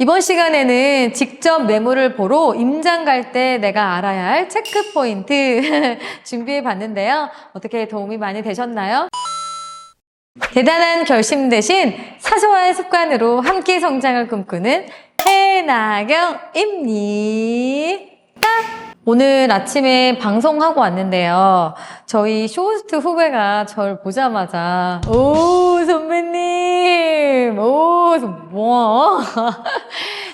이번 시간에는 직접 매물을 보러 임장 갈 때 내가 알아야 할 체크 포인트 준비해 봤는데요. 어떻게 도움이 많이 되셨나요? 대단한 결심 대신 사소한 습관으로 함께 성장을 꿈꾸는 해나경입니다. 오늘 아침에 방송하고 왔는데요. 저희 쇼호스트 후배가 저를 보자마자 오 선배님 오 뭐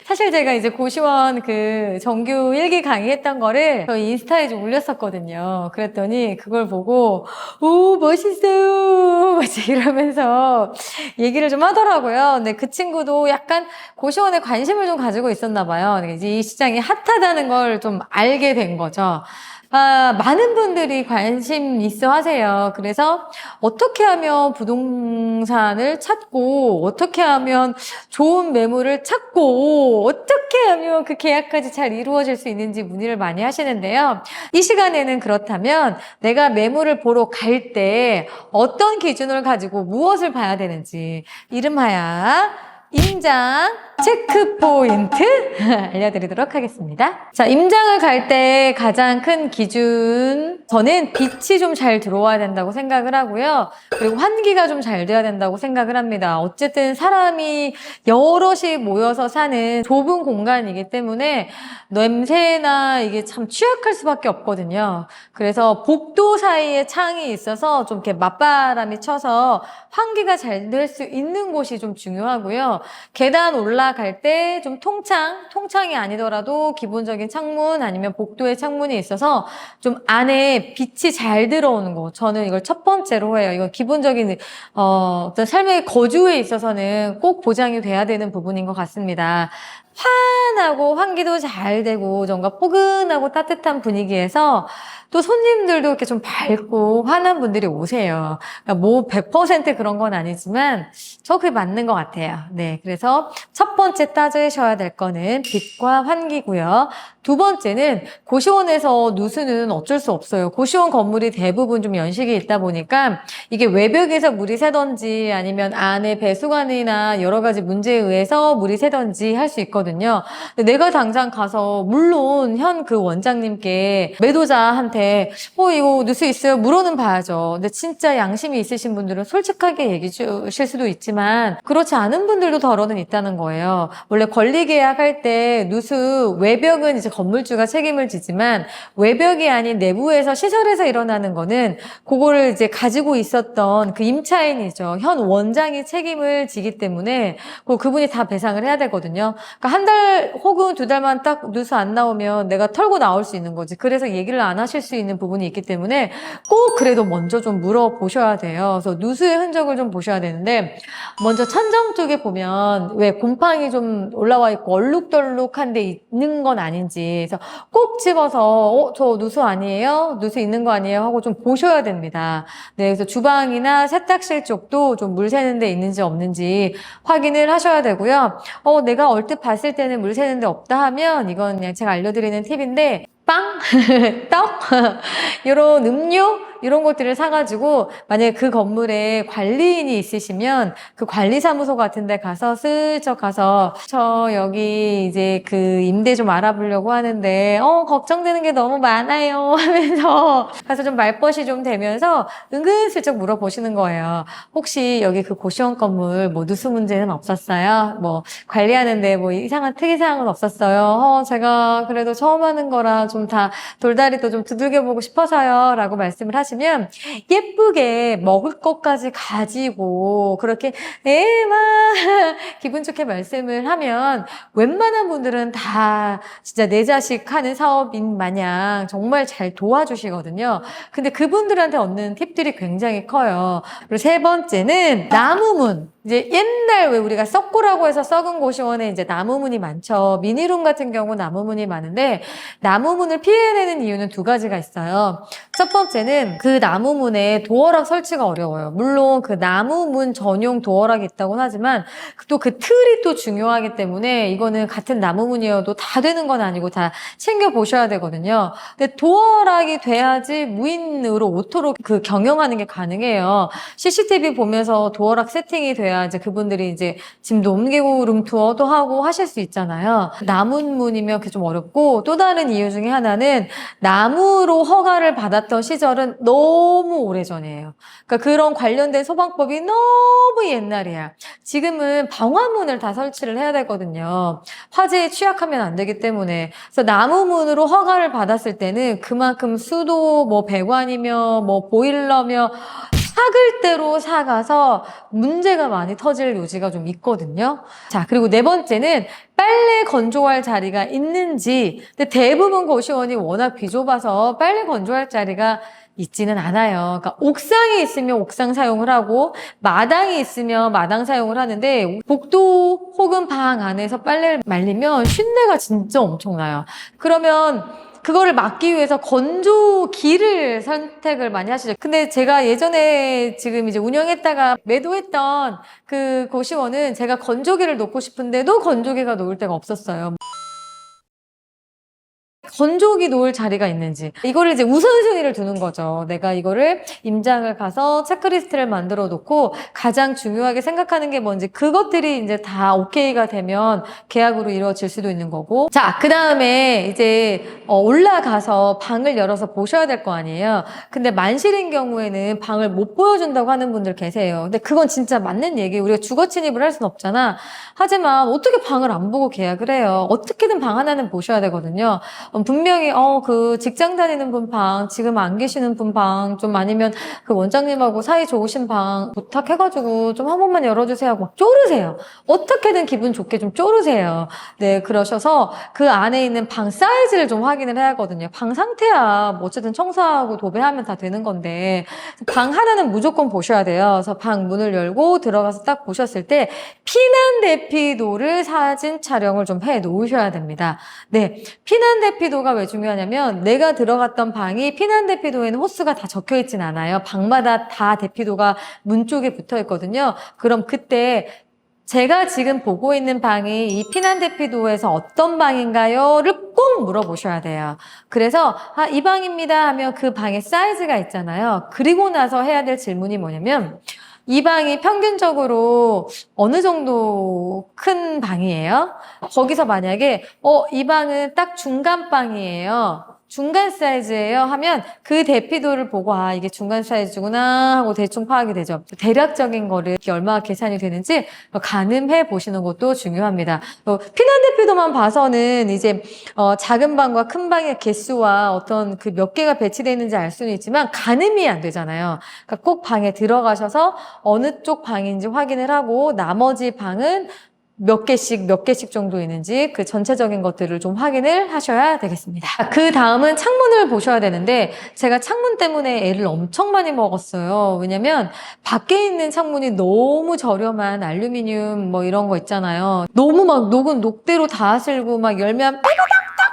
사실 제가 이제 고시원 그 정규 1기 강의했던 거를 저희 인스타에 좀 올렸었거든요. 그랬더니 그걸 보고 오 멋있어요 이러면서 얘기를 좀 하더라고요. 근데 그 친구도 약간 고시원에 관심을 좀 가지고 있었나 봐요. 이제 이 시장이 핫하다는 걸 좀 알게 된 거죠. 많은 분들이 관심 있어 하세요. 그래서 어떻게 하면 부동산을 찾고, 어떻게 하면 좋은 매물을 찾고, 어떻게 하면 그 계약까지 잘 이루어질 수 있는지 문의를 많이 하시는데요. 이 시간에는 그렇다면 내가 매물을 보러 갈 때 어떤 기준을 가지고 무엇을 봐야 되는지, 이름하여 임장 체크 포인트 알려드리도록 하겠습니다. 자, 임장을 갈 때 가장 큰 기준, 저는 빛이 좀 잘 들어와야 된다고 생각을 하고요. 그리고 환기가 좀 잘 돼야 된다고 생각을 합니다. 어쨌든 사람이 여럿이 모여서 사는 좁은 공간이기 때문에 냄새나 이게 참 취약할 수밖에 없거든요. 그래서 복도 사이에 창이 있어서 좀 이렇게 맞바람이 쳐서 환기가 잘 될 수 있는 곳이 좀 중요하고요. 계단 올라갈 때 좀 통창이 아니더라도 기본적인 창문 아니면 복도에 창문이 있어서 좀 안에 빛이 잘 들어오는 거. 저는 이걸 첫 번째로 해요. 이건 기본적인 어떤 삶의 거주에 있어서는 꼭 보장이 돼야 되는 부분인 것 같습니다. 환하고 환기도 잘 되고 뭔가 포근하고 따뜻한 분위기에서 또 손님들도 이렇게 좀 밝고 환한 분들이 오세요. 그러니까 뭐 100% 그런 건 아니지만 저 그게 맞는 것 같아요. 네, 그래서 첫 번째 따지셔야 될 거는 빛과 환기고요. 두 번째는 고시원에서 누수는 어쩔 수 없어요. 고시원 건물이 대부분 좀 연식이 있다 보니까 이게 외벽에서 물이 새던지 아니면 안에 배수관이나 여러 가지 문제에 의해서 물이 새던지 할 수 있거든요. 근데 내가 당장 가서 물론 현 그 원장님께 매도자한테 이거 누수 있어요? 물어는 봐야죠. 근데 진짜 양심이 있으신 분들은 솔직하게 얘기해 주실 수도 있지만 그렇지 않은 분들도 더러는 있다는 거예요. 원래 권리계약할 때 누수 외벽은 이제 건물주가 책임을 지지만 외벽이 아닌 내부에서 시설에서 일어나는 거는 그거를 이제 가지고 있었던 그 임차인이죠. 현 원장이 책임을 지기 때문에 그분이 다 배상을 해야 되거든요. 그러니까 한 달 혹은 두 달만 딱 누수 안 나오면 내가 털고 나올 수 있는 거지. 그래서 얘기를 안 하실 수 있는 부분이 있기 때문에 꼭 그래도 먼저 좀 물어보셔야 돼요. 그래서 누수의 흔적을 좀 보셔야 되는데 먼저 천정 쪽에 보면 왜 곰팡이 좀 올라와 있고 얼룩덜룩한 데 있는 건 아닌지 그래서 꼭 집어서 저 누수 아니에요? 누수 있는 거 아니에요? 하고 좀 보셔야 됩니다. 네, 그래서 주방이나 세탁실 쪽도 좀 물 새는 데 있는지 없는지 확인을 하셔야 되고요. 내가 얼핏 봤을 때는 물 새는 데 없다 하면 이건 그냥 제가 알려드리는 팁인데 빵, 떡, 이런 음료 이런 것들을 사가지고 만약에 그 건물에 관리인이 있으시면 그 관리사무소 같은 데 가서 슬쩍 가서 저 여기 이제 그 임대 좀 알아보려고 하는데 걱정되는 게 너무 많아요 하면서 가서 좀 말벗이 좀 되면서 은근슬쩍 물어보시는 거예요. 혹시 여기 그 고시원 건물 뭐 누수 문제는 없었어요? 뭐 관리하는데 뭐 이상한 특이사항은 없었어요? 제가 그래도 처음 하는 거라 좀 다 돌다리도 좀 두들겨보고 싶어서요 라고 말씀을 하시면 예쁘게 먹을 것까지 가지고 그렇게 막 기분 좋게 말씀을 하면 웬만한 분들은 다 진짜 내 자식 하는 사업인 마냥 정말 잘 도와주시거든요. 근데 그분들한테 얻는 팁들이 굉장히 커요. 그리고 세 번째는 나무문. 이제 옛날 왜 우리가 썩고라고 해서 썩은 고시원에 이제 나무문이 많죠. 미니룸 같은 경우 나무문이 많은데 나무문을 피해내는 이유는 두 가지가 있어요. 첫 번째는 그 나무문에 도어락 설치가 어려워요. 물론 그 나무문 전용 도어락이 있다고는 하지만 또 그 틀이 또 중요하기 때문에 이거는 같은 나무문이어도 다 되는 건 아니고 다 챙겨보셔야 되거든요. 근데 도어락이 돼야지 무인으로 오토로 그 경영하는 게 가능해요. CCTV 보면서 도어락 세팅이 돼야 있어야 이제 그분들이 이제 짐도 옮기고 룸투어도 하고 하실 수 있잖아요. 나무문이면 그게 좀 어렵고, 또 다른 이유 중에 하나는 나무로 허가를 받았던 시절은 너무 오래전이에요. 그러니까 그런 관련된 소방법이 너무 옛날이야. 지금은 방화문을 다 설치를 해야 되거든요. 화재에 취약하면 안 되기 때문에. 그래서 나무문으로 허가를 받았을 때는 그만큼 수도 뭐 배관이며 뭐 보일러며 사글 대로 사가서 문제가 많이 터질 요지가 좀 있거든요. 자, 그리고 네 번째는 빨래 건조할 자리가 있는지. 근데 대부분 고시원이 워낙 비좁아서 빨래 건조할 자리가 있지는 않아요. 그러니까 옥상에 있으면 옥상 사용을 하고 마당이 있으면 마당 사용을 하는데, 복도 혹은 방 안에서 빨래를 말리면 쉰내가 진짜 엄청나요. 그러면 그거를 막기 위해서 건조기를 선택을 많이 하시죠. 근데 제가 예전에 지금 이제 운영했다가 매도했던 그 고시원은 제가 건조기를 놓고 싶은데도 건조기가 놓을 데가 없었어요. 건조기 놓을 자리가 있는지, 이거를 이제 우선순위를 두는 거죠. 내가 이거를 임장을 가서 체크리스트를 만들어 놓고 가장 중요하게 생각하는 게 뭔지, 그것들이 이제 다 오케이가 되면 계약으로 이루어질 수도 있는 거고. 자, 그 다음에 이제 올라가서 방을 열어서 보셔야 될 거 아니에요. 근데 만실인 경우에는 방을 못 보여준다고 하는 분들 계세요. 근데 그건 진짜 맞는 얘기예요. 우리가 주거 침입을 할 수는 없잖아. 하지만 어떻게 방을 안 보고 계약을 해요? 어떻게든 방 하나는 보셔야 되거든요. 분명히 그 직장 다니는 분 방, 지금 안 계시는 분 방, 좀 아니면 그 원장님하고 사이 좋으신 방 부탁해가지고 좀 한 번만 열어주세요 하고 막 쪼르세요. 어떻게든 기분 좋게 좀 쪼르세요. 네, 그러셔서 그 안에 있는 방 사이즈를 좀 확인을 해야 하거든요. 방 상태야 뭐 어쨌든 청소하고 도배하면 다 되는 건데, 방 하나는 무조건 보셔야 돼요. 그래서 방 문을 열고 들어가서 딱 보셨을 때 피난 대피도를 사진 촬영을 좀 해 놓으셔야 됩니다. 네, 피난 대피도가 왜 중요하냐면, 내가 들어갔던 방이 피난 대피도에는 호스가 다 적혀 있진 않아요. 방마다 다 대피도가 문 쪽에 붙어 있거든요. 그럼 그때 제가 지금 보고 있는 방이 이 피난 대피도에서 어떤 방인가요?를 꼭 물어보셔야 돼요. 그래서 이 방입니다 하면 그 방의 사이즈가 있잖아요. 그리고 나서 해야 될 질문이 뭐냐면, 이 방이 평균적으로 어느 정도 큰 방이에요? 거기서 만약에 이 방은 딱 중간 방이에요, 중간 사이즈예요 하면 그 대피도를 보고 이게 중간 사이즈구나 하고 대충 파악이 되죠. 대략적인 거를 이게 얼마나 계산이 되는지 가늠해 보시는 것도 중요합니다. 피난 대피도만 봐서는 이제 작은 방과 큰 방의 개수와 어떤 그 몇 개가 배치되어 있는지 알 수는 있지만 가늠이 안 되잖아요. 그러니까 꼭 방에 들어가셔서 어느 쪽 방인지 확인을 하고, 나머지 방은 몇 개씩 정도 있는지 그 전체적인 것들을 좀 확인을 하셔야 되겠습니다. 그 다음은 창문을 보셔야 되는데, 제가 창문 때문에 애를 엄청 많이 먹었어요. 왜냐면 밖에 있는 창문이 너무 저렴한 알루미늄 뭐 이런 거 있잖아요. 너무 막 녹은 녹대로 닿아슬고 막 열면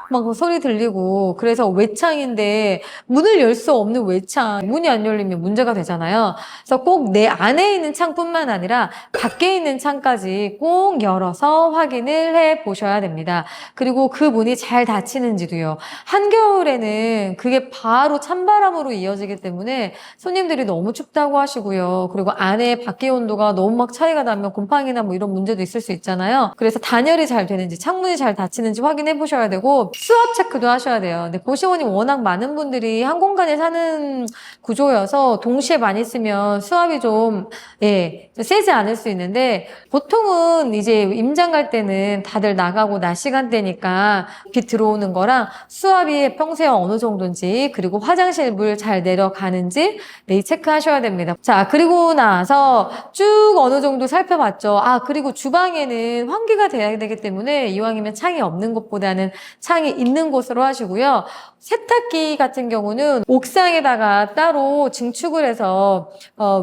막 소리 들리고, 그래서 외창인데 문을 열 수 없는 외창, 문이 안 열리면 문제가 되잖아요. 그래서 꼭 내 안에 있는 창뿐만 아니라 밖에 있는 창까지 꼭 열어서 확인을 해 보셔야 됩니다. 그리고 그 문이 잘 닫히는지도요. 한겨울에는 그게 바로 찬바람으로 이어지기 때문에 손님들이 너무 춥다고 하시고요. 그리고 안에 밖의 온도가 너무 막 차이가 나면 곰팡이나 뭐 이런 문제도 있을 수 있잖아요. 그래서 단열이 잘 되는지, 창문이 잘 닫히는지 확인해 보셔야 되고, 수압 체크도 하셔야 돼요. 근데 고시원이 워낙 많은 분들이 한 공간에 사는 구조여서 동시에 많이 쓰면 수압이 좀 세지 않을 수 있는데, 보통은 이제 임장 갈 때는 다들 나가고 낮 시간대니까 빛 들어오는 거랑 수압이 평소에 어느 정도인지, 그리고 화장실 물 잘 내려가는지 체크하셔야 됩니다. 자, 그리고 나서 쭉 어느 정도 살펴봤죠. 그리고 주방에는 환기가 돼야 되기 때문에 이왕이면 창이 없는 곳보다는 창이 있는 곳으로 하시고요. 세탁기 같은 경우는 옥상에다가 따로 증축을 해서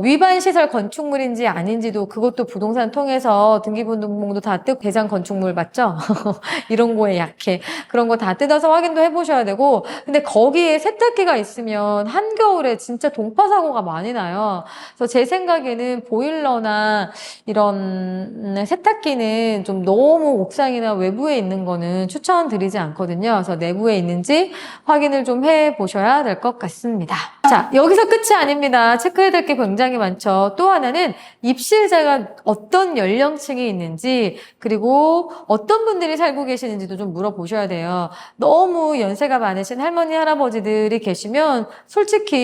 위반 시설 건축물인지 아닌지도, 그것도 부동산 통해서 등기부등본도 다 뜯고, 배장 건축물 맞죠? 이런 거에 약해. 그런 거 다 뜯어서 확인도 해보셔야 되고. 근데 거기에 세탁기가 있으면 한겨울에 진짜 동파 사고가 많이 나요. 그래서 제 생각에는 보일러나 이런 세탁기는 좀 너무 옥상이나 외부에 있는 거는 추천드리지 않거든요. 있거든요. 그래서 내부에 있는지 확인을 좀 해보셔야 될 것 같습니다. 자, 여기서 끝이 아닙니다. 체크해야 될 게 굉장히 많죠. 또 하나는 입실자가 어떤 연령층이 있는지 그리고 어떤 분들이 살고 계시는지도 좀 물어보셔야 돼요. 너무 연세가 많으신 할머니, 할아버지들이 계시면 솔직히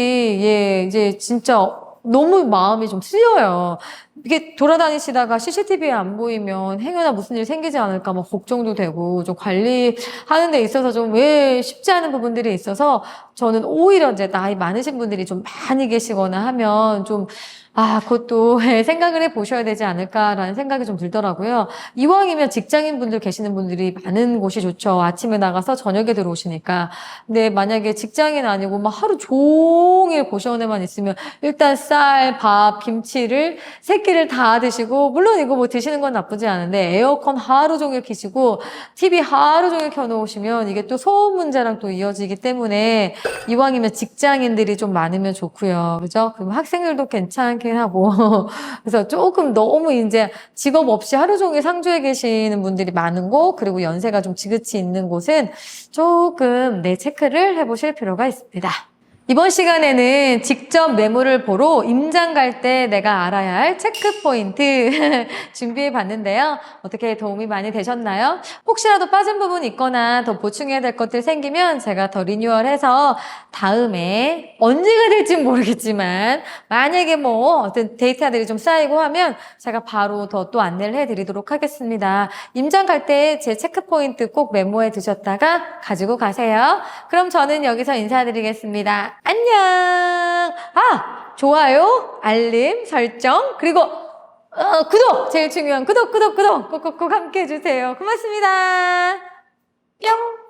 예, 이제 진짜 너무 마음이 좀 쓰여요. 이게 돌아다니시다가 CCTV에 안 보이면 행여나 무슨 일 생기지 않을까 막 걱정도 되고 좀 관리하는 데 있어서 좀 왜 쉽지 않은 부분들이 있어서 저는 오히려 이제 나이 많으신 분들이 좀 많이 계시거나 하면 좀 그것도 생각을 해 보셔야 되지 않을까라는 생각이 좀 들더라고요. 이왕이면 직장인 분들 계시는 분들이 많은 곳이 좋죠. 아침에 나가서 저녁에 들어오시니까. 근데 만약에 직장인 아니고 막 하루 종일 고시원에만 있으면 일단 쌀, 밥, 김치를 세 끼를 다 드시고 물론 이거 뭐 드시는 건 나쁘지 않은데 에어컨 하루 종일 켜시고 TV 하루 종일 켜놓으시면 이게 또 소음 문제랑 또 이어지기 때문에 이왕이면 직장인들이 좀 많으면 좋고요. 그죠? 그럼 학생들도 괜찮긴 하고. 그래서 조금 너무 이제 직업 없이 하루 종일 상주에 계시는 분들이 많은 곳, 그리고 연세가 좀 지긋이 있는 곳은 조금 체크를 해보실 필요가 있습니다. 이번 시간에는 직접 매물을 보러 임장 갈 때 내가 알아야 할 체크 포인트 준비해 봤는데요. 어떻게 도움이 많이 되셨나요? 혹시라도 빠진 부분이 있거나 더 보충해야 될 것들 생기면 제가 더 리뉴얼해서 다음에 언제가 될진 모르겠지만 만약에 뭐 어떤 데이터들이 좀 쌓이고 하면 제가 바로 더 또 안내를 해드리도록 하겠습니다. 임장 갈 때 제 체크 포인트 꼭 메모해 두셨다가 가지고 가세요. 그럼 저는 여기서 인사드리겠습니다. 안녕! 좋아요, 알림, 설정, 그리고 구독! 제일 중요한 구독! 꾹꾹꾹 함께 해주세요. 고맙습니다. 뿅!